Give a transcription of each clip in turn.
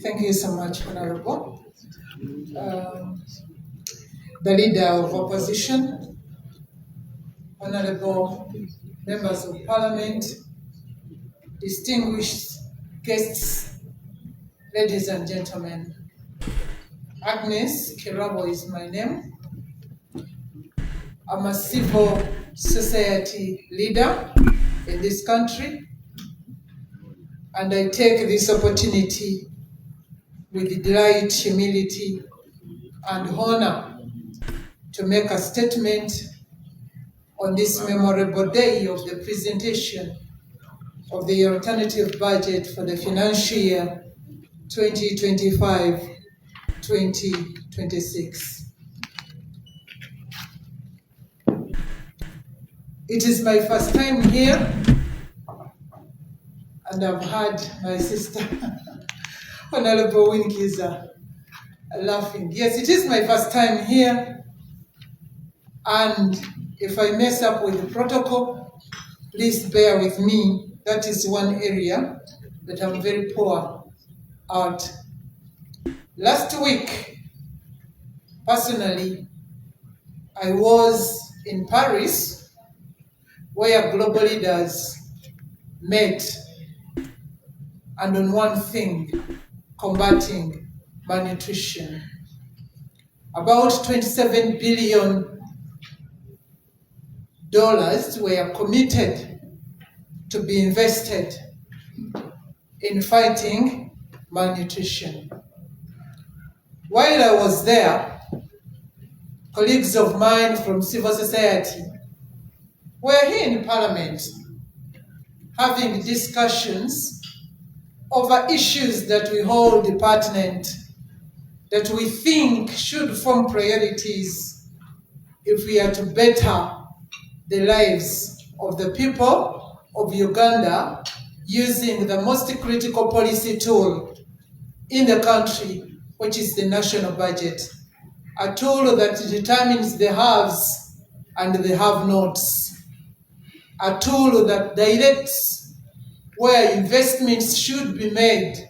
Thank you so much, Honorable. The Leader of Opposition, Honorable Members of Parliament, distinguished guests, ladies and gentlemen. Agness Kirabo is my name. I'm a civil society leader in this country, and I take this opportunity with delight, humility, and honor to make a statement on this memorable day of the presentation of the alternative budget for the financial year 2025-2026. It is my first time here, and I've had my sister, Honorable Winkiza, laughing. Yes, it is my first time here, and if I mess up with the protocol, please bear with me. That is one area that I'm very poor at. Last week, personally, I was in Paris, where global leaders met, and on one thing, combating malnutrition. About $27 billion were committed to be invested in fighting malnutrition. While I was there, colleagues of mine from civil society were here in Parliament having discussions over issues that we hold pertinent, that we think should form priorities if we are to better the lives of the people of Uganda using the most critical policy tool in the country, which is the national budget, a tool that determines the haves and the have-nots, a tool that directs where investments should be made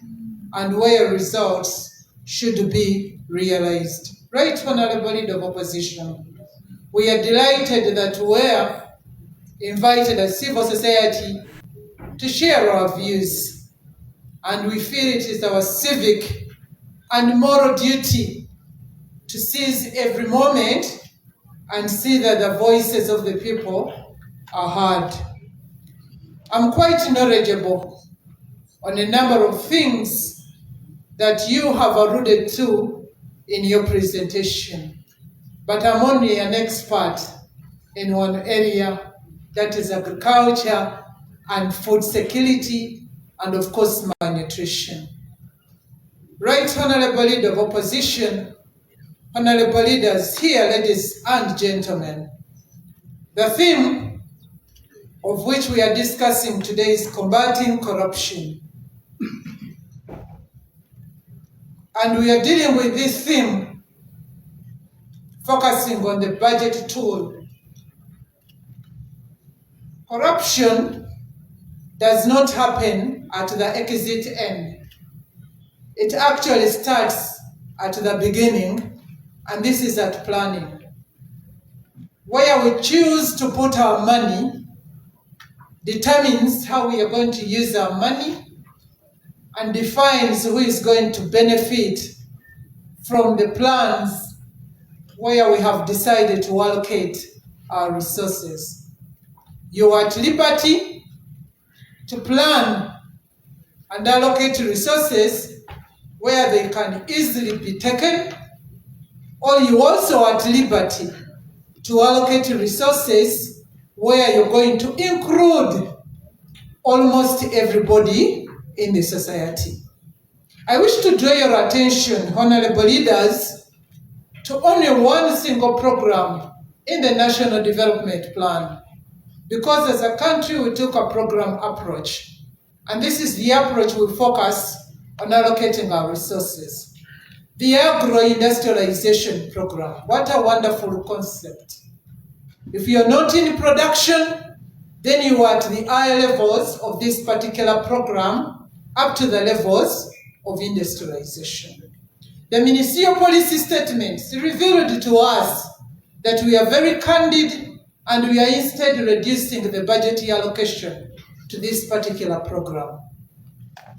and where results should be realized. Right, Honorable Leader of Opposition, we are delighted that we are invited as civil society to share our views, and we feel it is our civic and moral duty to seize every moment and see that the voices of the people are heard. I'm quite knowledgeable on a number of things that you have alluded to in your presentation, but I'm only an expert in one area, that is agriculture and food security, and of course malnutrition. Right, Honorable Leader of Opposition, Honorable Leaders here, ladies and gentlemen, the theme of which we are discussing today is combating corruption. And we are dealing with this theme focusing on the budget tool. Corruption does not happen at the exit end. It actually starts at the beginning, and this is at planning. Where we choose to put our money determines how we are going to use our money and defines who is going to benefit from the plans where we have decided to allocate our resources. You are at liberty to plan and allocate resources where they can easily be taken, or you also are at liberty to allocate resources where you're going to include almost everybody in the society. I wish to draw your attention, Honorable Leaders, to only one single program in the National Development Plan, because as a country we took a program approach, and this is the approach we focus on allocating our resources. The Agroindustrialization program, what a wonderful concept. If you're not in production, then you are at the higher levels of this particular program, up to the levels of industrialization. The ministerial policy statements revealed to us that we are very candid and we are instead reducing the budgetary allocation to this particular program.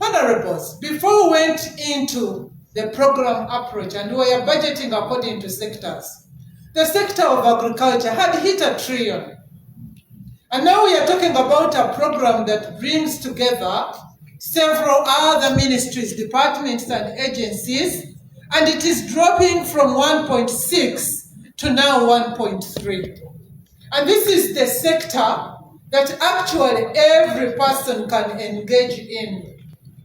Honorables, before we went into the program approach and we are budgeting according to sectors, the sector of agriculture had hit $1 trillion. And now we are talking about a program that brings together several other ministries, departments, and agencies, and it is dropping from 1.6 to now 1.3. And this is the sector that actually every person can engage in.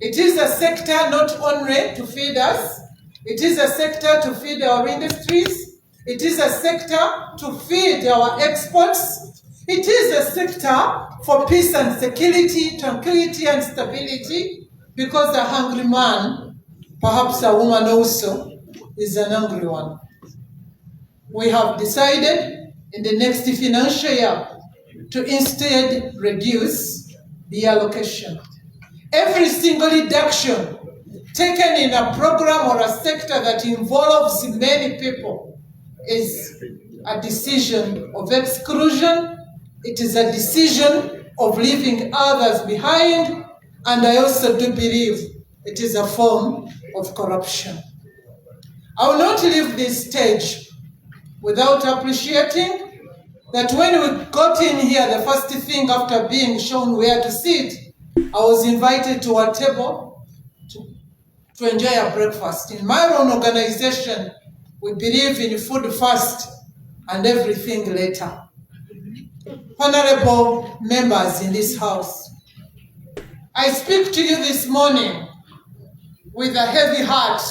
It is a sector not only to feed us, it is a sector to feed our industries, it is a sector to feed our exports, it is a sector for peace and security, tranquility and stability, because a hungry man, perhaps a woman also, is an hungry one. We have decided in the next financial year to instead reduce the allocation. Every single deduction taken in a program or a sector that involves many people is a decision of exclusion. It is a decision of leaving others behind, and I also do believe it is a form of corruption. I will not leave this stage without appreciating that when we got in here, the first thing after being shown where to sit, I was invited to a table to enjoy a breakfast. In my own organization, we believe in food first and everything later. Honorable members in this house, I speak to you this morning with a heavy heart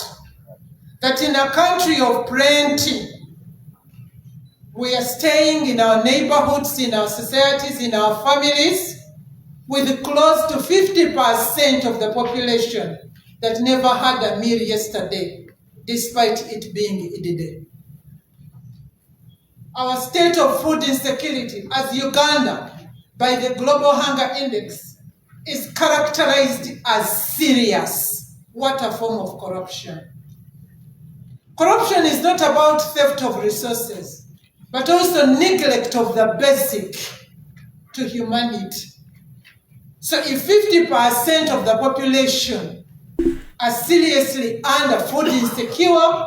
that in a country of plenty, we are staying in our neighborhoods, in our societies, in our families, with close to 50% of the population that never had a meal yesterday, despite it being Eid Day. Our state of food insecurity as Uganda, by the Global Hunger Index, is characterized as serious. What a form of corruption. Corruption is not about theft of resources, but also neglect of the basic to humanity. So if 50% of the population are seriously under food insecure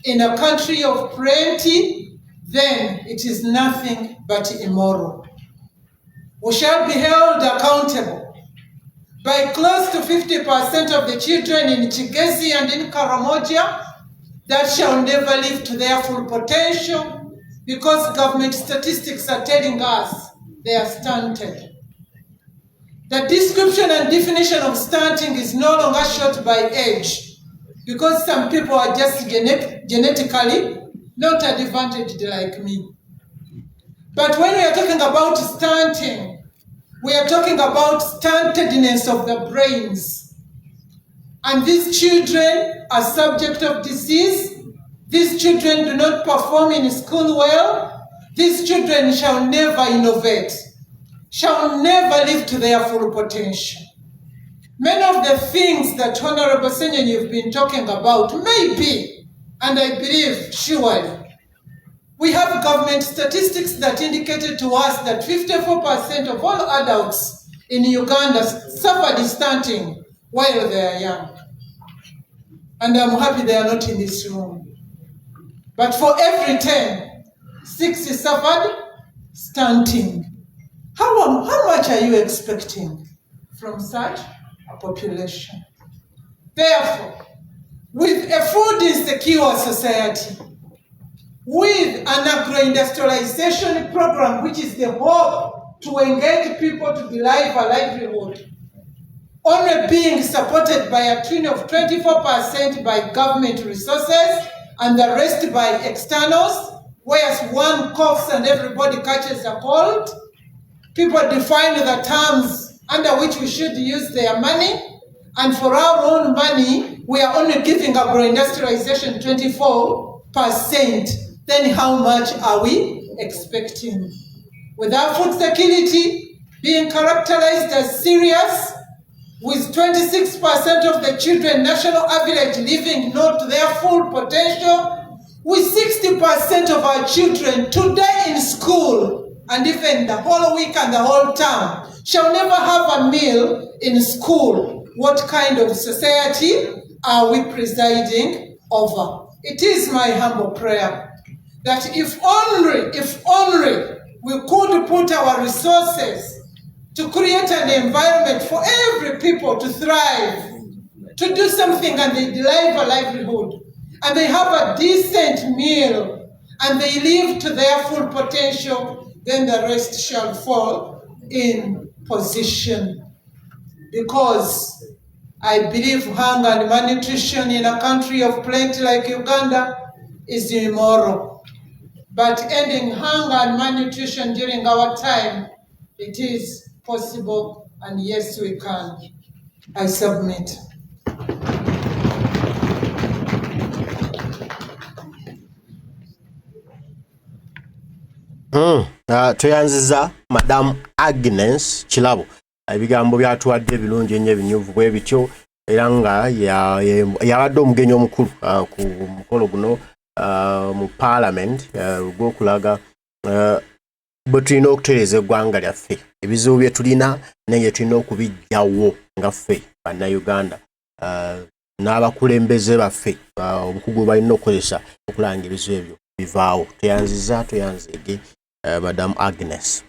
in a country of plenty, then it is nothing but immoral. We shall be held accountable by close to 50% of the children in Kigezi and in Karamoja that shall never live to their full potential because government statistics are telling us they are stunted. The description and definition of stunting is no longer short by age because some people are just genetically not advantaged like me. But when we are talking about stunting, we are talking about stuntedness of the brains. And these children are subject of disease. These children do not perform in school well. These children shall never innovate, shall never live to their full potential. Many of the things that Honorable Senyen you've been talking about may be, and I believe surely, we have government statistics that indicated to us that 54% of all adults in Uganda suffered stunting while they are young. And I'm happy they are not in this room. But for every 10, 6 suffered stunting. How much are you expecting from such a population? Therefore, with a food insecure society, with an agroindustrialization program, which is the hope to engage people to derive a livelihood, only being supported by a tune of 24% by government resources and the rest by externals, whereas one coughs and everybody catches a cold, people define the terms under which we should use their money, and for our own money, we are only giving agroindustrialization 24%. Then how much are we expecting? With our food security being characterized as serious, with 26% of the children national average living not to their full potential, with 60% of our children today in school, and even the whole week and the whole term, shall never have a meal in school. What kind of society are we presiding over? It is my humble prayer that if only we could put our resources to create an environment for every people to thrive, to do something and they derive a livelihood, and they have a decent meal, and they live to their full potential, then the rest shall fall in position. Because I believe hunger and malnutrition in a country of plenty like Uganda is immoral. But ending hunger and malnutrition during our time, it is possible, and yes, we can. I submit. Tuyanziza Madam Agness Kirabo ebigambo byatuwadde ebirungi ennyo ebinyuvu bwe bityo era nga yabadde omugenyi omukulu ku mukolo guno mu Parliament gw'okulaga bwe tulina okutereeza eggwanga lyaffe ebizibu bye tulina naye tulina okubijjawo nga ffe bannayuganda n'abakulembeze baffe obukugu balina okukozesa okulanga ebizibu ebyo bivaawo. Tuyanziza tuyanzeege Madam Agness.